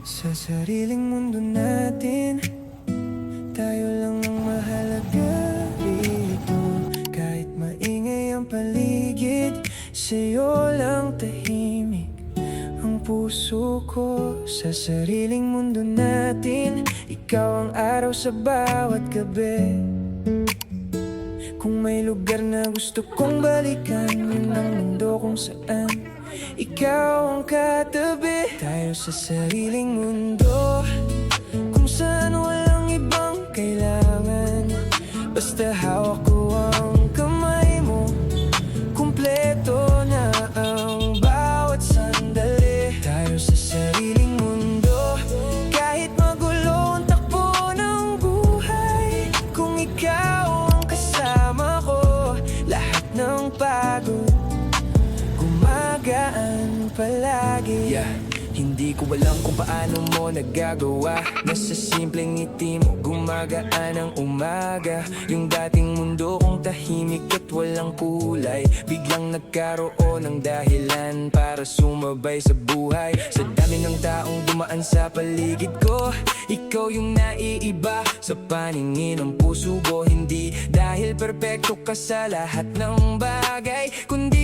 Sa sariling mundo natin, tayo lang ang mahalaga rito. Kahit maingay ang paligid, sa'yo lang tahimik ang puso ko. Sa sariling mundo natin, ikaw ang araw sa bawat gabi. Kung may lugar na gusto kong balikan, yun ang mundo kung saan ikaw ang katabi. Tayo sa sariling mundo, kung saan walang ibang kailangan. Basta hawak ko ang kamay mo, kumpleto na ang bawat sandali. Tayo sa sariling mundo, kahit magulo ang takbo ng buhay. Kung ikaw ang kasama ko, lahat ng pagod gumagaan palagi. Hindi ko alam kung paano mo nagagawa na sa simpleng ngiti mo gumagaan ang umaga. Yung dating mundo kong tahimik at walang kulay, biglang nagkaroon ng dahilan para sumabay sa buhay. Sa dami ng taong dumaan sa paligid ko, ikaw yung naiiba sa paningin ng puso ko. Hindi dahil perpekto ka sa lahat ng bagay, kundi